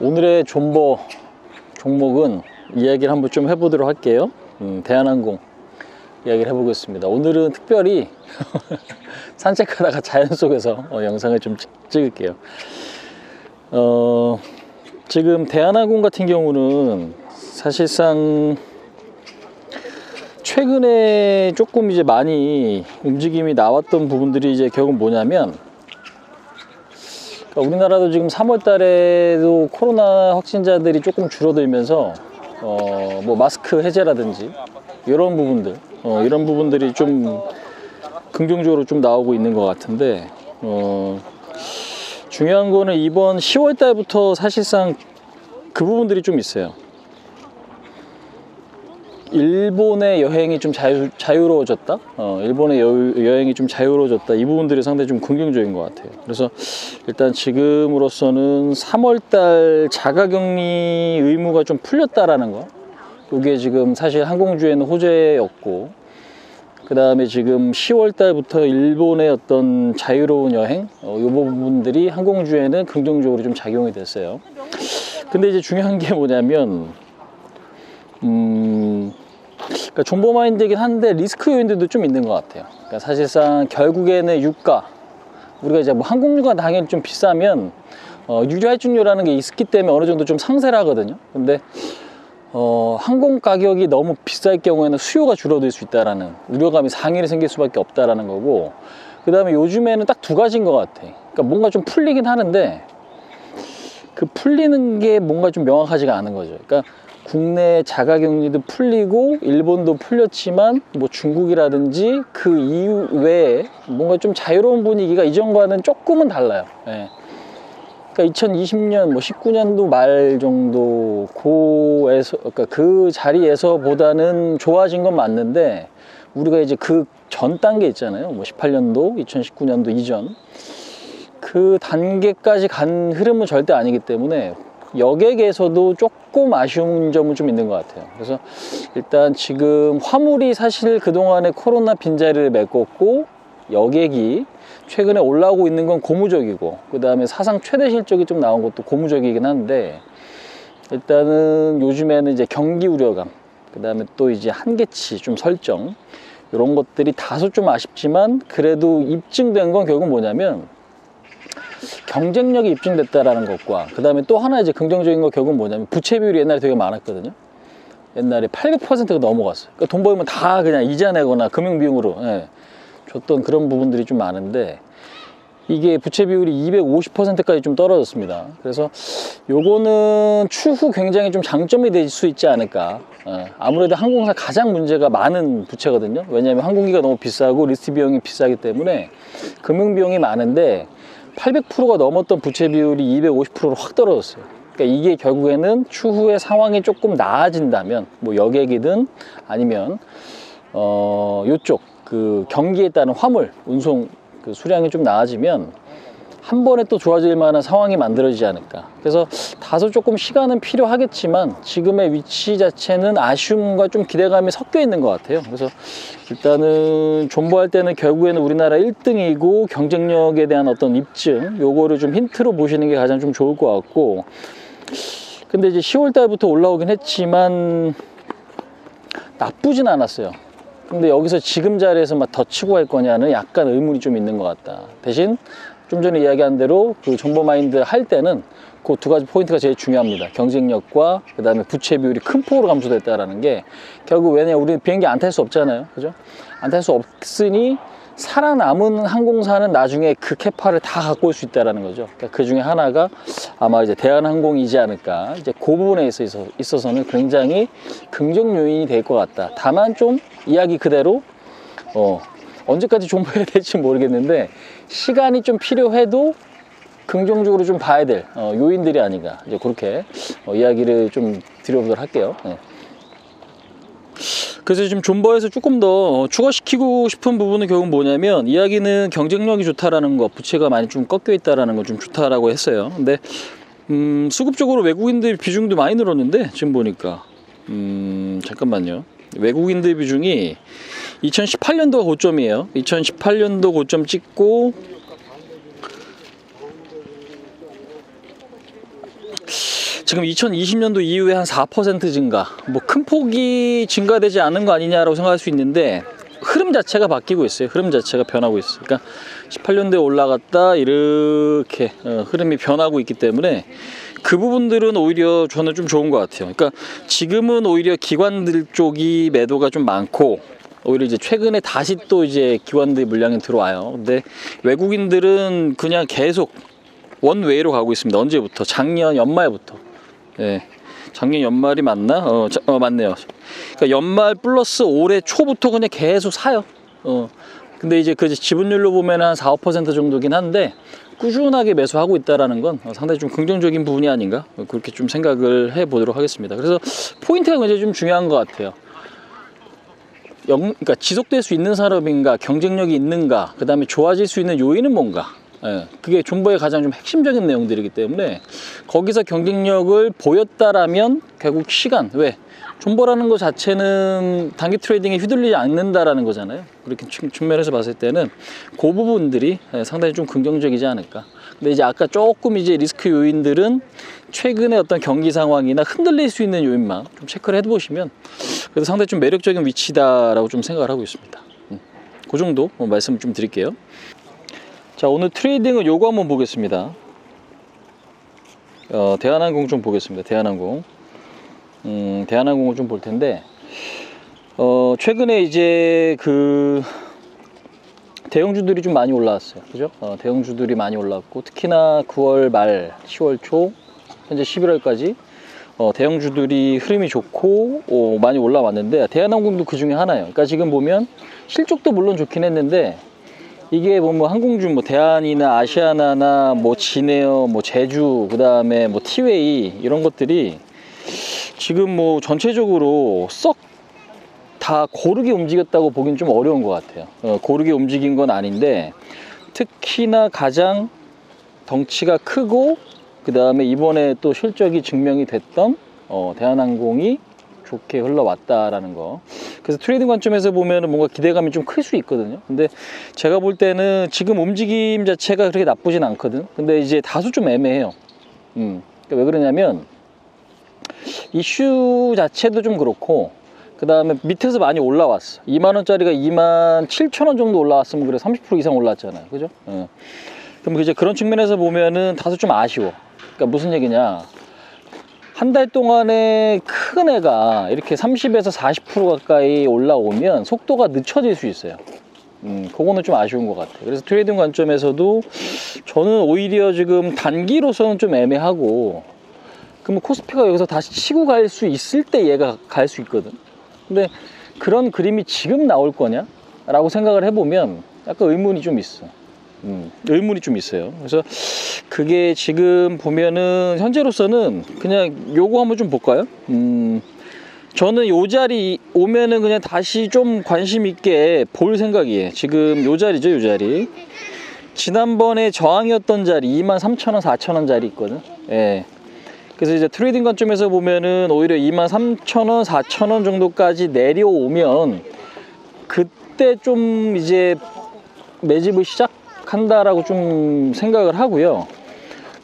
오늘의 존버 종목은 이야기를 한번 좀 해보도록 할게요. 대한항공 이야기를 해보겠습니다. 오늘은 특별히 산책하다가 자연 속에서 영상을 좀 찍을게요. 지금 대한항공 같은 경우는 사실상 최근에 조금 이제 많이 움직임이 나왔던 부분들이 이제 결국 뭐냐면, 우리나라도 지금 3월 달에도 코로나 확진자들이 조금 줄어들면서 뭐 마스크 해제라든지 이런 부분들 이런 부분들이 좀 긍정적으로 좀 나오고 있는 것 같은데, 중요한 거는 이번 10월 달부터 사실상 그 부분들이 좀 있어요. 일본의 여행이 좀 자유로워졌다. 일본의 여행이 좀 자유로워졌다. 이 부분들이 상당히 좀 긍정적인 것 같아요. 그래서 일단 지금으로서는 3월달 자가격리 의무가 좀 풀렸다라는 거. 이게 지금 사실 항공주에는 호재였고, 그 다음에 지금 10월달부터 일본의 어떤 자유로운 여행, 이 부분들이 항공주에는 긍정적으로 좀 작용이 됐어요. 근데 이제 중요한 게 뭐냐면, 그러니까 존버 마인드이긴 한데 리스크 요인들도 좀 있는 것 같아요. 그러니까 사실상 결국에는 유가, 우리가 이제 뭐 항공료가 당연히 좀 비싸면 유류 할증료라는 게 있기 때문에 어느 정도 좀 상쇄를 하거든요. 근데 항공 가격이 너무 비쌀 경우에는 수요가 줄어들 수 있다라는 우려감이 상일이 생길 수밖에 없다라는 거고, 그 다음에 요즘에는 딱 두 가지인 것 같아. 그러니까 뭔가 좀 풀리긴 하는데 그 풀리는 게 뭔가 좀 명확하지가 않은 거죠. 그러니까 국내 자가격리도 풀리고 일본도 풀렸지만 뭐 중국이라든지 그 이외에 뭔가 좀 자유로운 분위기가 이전과는 조금은 달라요. 예. 그러니까 2020년 뭐 19년도 말 정도 고에서, 그러니까 그 자리에서 보다는 좋아진 건 맞는데, 우리가 이제 그 전 단계 있잖아요. 뭐 18년도 2019년도 이전 그 단계까지 간 흐름은 절대 아니기 때문에 여객에서도 조금 아쉬운 점은 좀 있는 것 같아요. 그래서 일단 지금 화물이 사실 그동안에 코로나 빈자리를 메꿨고, 여객이 최근에 올라오고 있는 건 고무적이고, 그 다음에 사상 최대 실적이 좀 나온 것도 고무적이긴 한데, 일단은 요즘에는 이제 경기 우려감, 그 다음에 또 이제 한계치 좀 설정, 이런 것들이 다소 좀 아쉽지만 그래도 입증된 건 결국 뭐냐면 경쟁력이 입증됐다라는 것과, 그 다음에 또 하나 이제 긍정적인 거 결국은 뭐냐면 부채 비율이 옛날에 되게 많았거든요. 옛날에 800%가 넘어갔어요. 그러니까 돈 벌면 다 그냥 이자 내거나 금융 비용으로 줬던 그런 부분들이 좀 많은데, 이게 부채 비율이 250%까지 좀 떨어졌습니다. 그래서 요거는 추후 굉장히 좀 장점이 될 수 있지 않을까. 아무래도 항공사 가장 문제가 많은 부채거든요. 왜냐하면 항공기가 너무 비싸고 리스트 비용이 비싸기 때문에 금융 비용이 많은데, 800%가 넘었던 부채 비율이 250%로 확 떨어졌어요. 그러니까 이게 결국에는 추후에 상황이 조금 나아진다면, 뭐 여객이든 아니면 요쪽 그 경기에 따른 화물 운송 그 수량이 좀 나아지면 한 번에 또 좋아질 만한 상황이 만들어지지 않을까. 그래서 다소 조금 시간은 필요하겠지만 지금의 위치 자체는 아쉬움과 좀 기대감이 섞여 있는 것 같아요. 그래서 일단은 존버할 때는 결국에는 우리나라 1등이고 경쟁력에 대한 어떤 입증, 요거를 좀 힌트로 보시는 게 가장 좀 좋을 것 같고, 근데 이제 10월 달부터 올라오긴 했지만 나쁘진 않았어요. 근데 여기서 지금 자리에서 막 더 치고 갈 거냐는 약간 의문이 좀 있는 것 같다. 대신 좀 전에 이야기한 대로 그 존버 마인드 할 때는 그 두 가지 포인트가 제일 중요합니다. 경쟁력과 그 다음에 부채 비율이 큰 폭으로 감소됐다라는 게, 결국 왜냐 우리는 비행기 안 탈 수 없잖아요. 그죠? 안 탈 수 없으니 살아남은 항공사는 나중에 그 캐파를 다 갖고 올 수 있다라는 거죠. 그러니까 그 중에 하나가 아마 이제 대한항공이지 않을까. 이제 그 부분에 있어서는 굉장히 긍정 요인이 될 것 같다. 다만 좀 이야기 그대로 언제까지 존버해야 될지 모르겠는데, 시간이 좀 필요해도 긍정적으로 좀 봐야 될 요인들이 아닌가, 이제 그렇게 이야기를 좀 드려보도록 할게요. 그래서 지금 존버에서 조금 더 추가시키고 싶은 부분은 결국 뭐냐면, 이야기는 경쟁력이 좋다라는 거, 부채가 많이 좀 꺾여 있다라는 거 좀 좋다라고 했어요. 근데 수급적으로 외국인들 비중도 많이 늘었는데, 지금 보니까 잠깐만요. 외국인들 비중이 2018년도가 고점이에요. 2018년도 고점 찍고 지금 2020년도 이후에 한 4% 증가, 뭐 큰 폭이 증가되지 않은 거 아니냐라고 생각할 수 있는데 흐름 자체가 바뀌고 있어요. 흐름 자체가 변하고 있어요. 그러니까 18년도에 올라갔다 이렇게 흐름이 변하고 있기 때문에 그 부분들은 오히려 저는 좀 좋은 것 같아요. 그러니까 지금은 오히려 기관들 쪽이 매도가 좀 많고 오히려 이제 최근에 다시 또 이제 기관들 물량이 들어와요. 근데 외국인들은 그냥 계속 원웨이로 가고 있습니다. 언제부터? 작년 연말부터. 예. 작년 연말이 맞나? 맞네요. 그러니까 연말 플러스 올해 초부터 그냥 계속 사요. 근데 이제 그 지분율로 보면 한 4, 5% 정도긴 한데 꾸준하게 매수하고 있다라는 건 상당히 좀 긍정적인 부분이 아닌가? 그렇게 좀 생각을 해 보도록 하겠습니다. 그래서 포인트가 굉장히 좀 중요한 것 같아요. 그러니까 지속될 수 있는 산업인가, 경쟁력이 있는가, 그 다음에 좋아질 수 있는 요인은 뭔가. 예, 그게 존버의 가장 좀 핵심적인 내용들이기 때문에 거기서 경쟁력을 보였다라면 결국 시간, 왜? 존버라는 것 자체는 단기 트레이딩에 휘둘리지 않는다라는 거잖아요. 그렇게 측면에서 봤을 때는 그 부분들이 상당히 좀 긍정적이지 않을까. 근데 이제 아까 조금 이제 리스크 요인들은 최근의 어떤 경기 상황이나 흔들릴 수 있는 요인만 좀 체크를 해보시면 그래도 상당히 좀 매력적인 위치다라고 좀 생각을 하고 있습니다. 그 정도 말씀 좀 드릴게요. 자, 오늘 트레이딩은 요거 한번 보겠습니다. 대한항공 좀 보겠습니다. 대한항공을 좀 볼 텐데, 최근에 이제 그 대형주들이 좀 많이 올라왔어요. 그죠? 대형주들이 많이 올라왔고, 특히나 9월 말, 10월 초, 현재 11월까지 대형주들이 흐름이 좋고 많이 올라왔는데, 대한항공도 그 중에 하나예요. 그러니까 지금 보면 실적도 물론 좋긴 했는데, 이게 뭐 항공주 뭐 대한이나 아시아나나 뭐 진에어 뭐 제주 그다음에 뭐 티웨이 이런 것들이 지금 뭐 전체적으로 썩 다 고르게 움직였다고 보긴 좀 어려운 것 같아요. 고르게 움직인 건 아닌데 특히나 가장 덩치가 크고 그 다음에 이번에 또 실적이 증명이 됐던 대한항공이 좋게 흘러왔다라는 거. 그래서 트레이딩 관점에서 보면 뭔가 기대감이 좀 클 수 있거든요. 근데 제가 볼 때는 지금 움직임 자체가 그렇게 나쁘진 않거든. 근데 이제 다소 좀 애매해요. 그러니까 왜 그러냐면 이슈 자체도 좀 그렇고 그 다음에 밑에서 많이 올라왔어. 2만원짜리가 27,000원 정도 올라왔으면 그래 30% 이상 올랐잖아요. 그죠? 그럼 이제 그런 측면에서 보면은 다소 좀 아쉬워. 그러니까 무슨 얘기냐. 한 달 동안에 큰 애가 이렇게 30에서 40% 가까이 올라오면 속도가 늦춰질 수 있어요. 그거는 좀 아쉬운 것 같아요. 그래서 트레이딩 관점에서도 저는 오히려 지금 단기로서는 좀 애매하고 그러면 코스피가 여기서 다시 치고 갈 수 있을 때 얘가 갈 수 있거든. 근데 그런 그림이 지금 나올 거냐? 라고 생각을 해보면 약간 의문이 좀 있어. 의문이 좀 있어요. 그래서 그게 지금 보면은 현재로서는 그냥 요거 한번 좀 볼까요? 저는 요 자리 오면은 그냥 다시 좀 관심 있게 볼 생각이에요. 지금 요 자리죠, 요 자리. 지난번에 저항이었던 자리 23,000원, 4,000원 자리 있거든. 예. 그래서 이제 트레이딩 관점에서 보면은 오히려 23,000원, 4,000원 정도까지 내려오면 그때 좀 이제 매집을 시작한다라고 좀 생각을 하고요.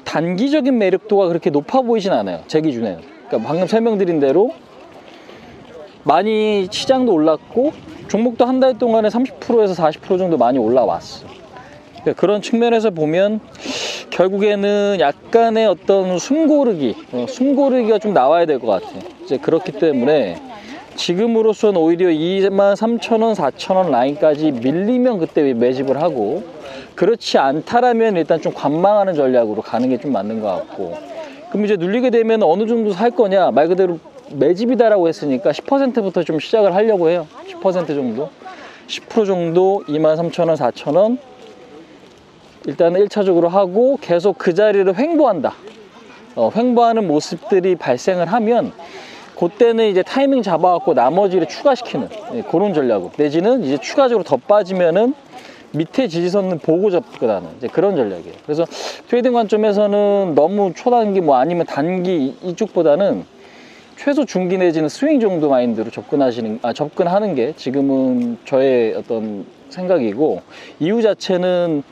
단기적인 매력도가 그렇게 높아 보이진 않아요. 제 기준에는. 그러니까 방금 설명드린 대로 많이 시장도 올랐고 종목도 한 달 동안에 30%에서 40% 정도 많이 올라왔어. 그러니까 그런 측면에서 보면 결국에는 약간의 어떤 숨고르기가 좀 나와야 될 것 같아요. 이제 그렇기 때문에 지금으로서는 오히려 23,000원, 4,000원 라인까지 밀리면 그때 매집을 하고 그렇지 않다라면 일단 좀 관망하는 전략으로 가는 게 좀 맞는 것 같고 그럼 이제 눌리게 되면 어느 정도 살 거냐 말 그대로 매집이다라고 했으니까 10%부터 좀 시작을 하려고 해요. 10% 정도 10% 정도 23,000원, 4,000원 일단은 1차적으로 하고 계속 그 자리를 횡보한다. 횡보하는 모습들이 발생을 하면 그때는 이제 타이밍 잡아갖고 나머지를 추가시키는 그런 전략으로 내지는 이제 추가적으로 더 빠지면은 밑에 지지선을 보고 접근하는 이제 그런 전략이에요. 그래서 트레이딩 관점에서는 너무 초단기 뭐 아니면 단기 이쪽보다는 최소 중기 내지는 스윙 정도 마인드로 접근하는 게 지금은 저의 어떤 생각이고 이유 자체는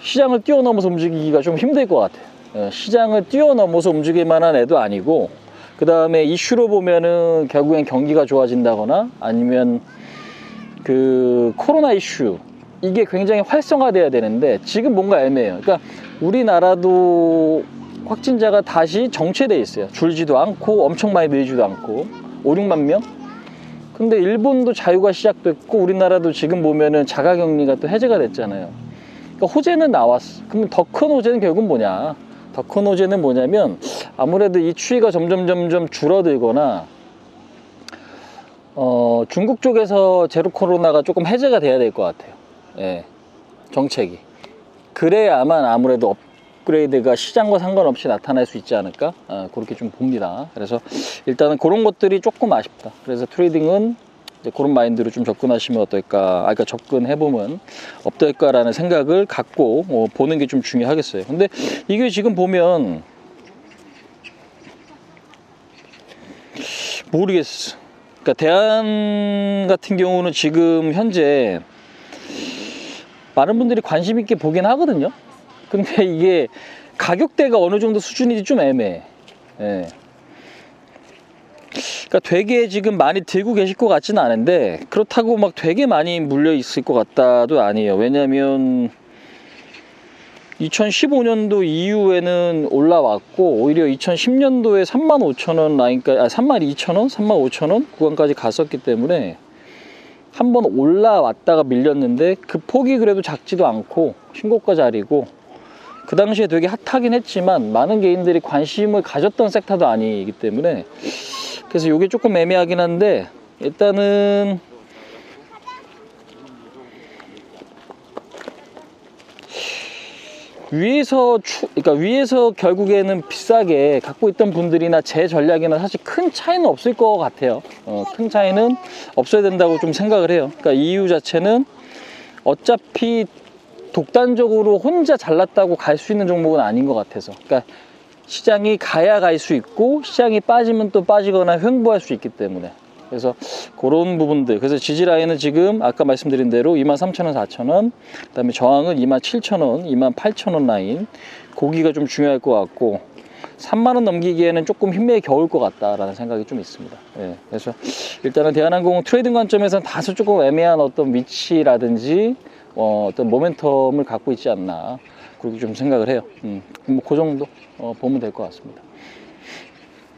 시장을 뛰어넘어서 움직이기가 좀 힘들 것 같아요. 시장을 뛰어넘어서 움직일 만한 애도 아니고, 그 다음에 이슈로 보면은 결국엔 경기가 좋아진다거나 아니면 그 코로나 이슈, 이게 굉장히 활성화돼야 되는데 지금 뭔가 애매해요. 그러니까 우리나라도 확진자가 다시 정체돼 있어요. 줄지도 않고 엄청 많이 늘지도 않고 5, 6만 명. 근데 일본도 자유가 시작됐고 우리나라도 지금 보면은 자가격리가 또 해제가 됐잖아요. 그러니까 호재는 나왔어. 그럼 더 큰 호재는 결국은 뭐냐? 더 큰 호재는 뭐냐면 아무래도 이 추이가 점점 줄어들거나 중국 쪽에서 제로 코로나가 조금 해제가 돼야 될 것 같아요. 예, 정책이. 그래야만 아무래도 업그레이드가 시장과 상관없이 나타날 수 있지 않을까? 그렇게 좀 봅니다. 그래서 일단은 그런 것들이 조금 아쉽다. 그래서 트레이딩은 이제 그런 마인드로 좀 접근하시면 어떨까? 그러니까 접근해보면 어떨까라는 생각을 갖고 보는 게 좀 중요하겠어요. 근데 이게 지금 보면 모르겠어. 그러니까 대안 같은 경우는 지금 현재 많은 분들이 관심 있게 보긴 하거든요. 근데 이게 가격대가 어느 정도 수준인지 좀 애매해. 예. 그러니까 되게 지금 많이 들고 계실 것 같지는 않은데 그렇다고 막 되게 많이 물려 있을 것 같다도 아니에요. 왜냐면 2015년도 이후에는 올라왔고 오히려 2010년도에 35,000원 라인까지 32,000원, 35,000원 구간까지 갔었기 때문에 한번 올라왔다가 밀렸는데 그 폭이 그래도 작지도 않고 신고가 자리고 그 당시에 되게 핫하긴 했지만 많은 개인들이 관심을 가졌던 섹터도 아니기 때문에 그래서 이게 조금 애매하긴 한데 일단은 그러니까 위에서 결국에는 비싸게 갖고 있던 분들이나 제 전략이나 사실 큰 차이는 없을 것 같아요. 큰 차이는 없어야 된다고 좀 생각을 해요. 그러니까 이유 자체는 어차피 독단적으로 혼자 잘났다고 갈 수 있는 종목은 아닌 것 같아서. 그러니까 시장이 가야 갈 수 있고 시장이 빠지면 또 빠지거나 횡보할 수 있기 때문에. 그래서 그런 부분들. 그래서 지지 라인은 지금 아까 말씀드린 대로 23,000원, 4,000원, 그 다음에 저항은 27,000원, 28,000원 라인. 고기가 좀 중요할 것 같고 3만원 넘기기에는 조금 힘에 겨울 것 같다라는 생각이 좀 있습니다. 예, 그래서 일단은 대한항공 트레이딩 관점에서는 다소 조금 애매한 어떤 위치라든지 어떤 모멘텀을 갖고 있지 않나 그렇게 좀 생각을 해요. 뭐 그 정도 보면 될 것 같습니다.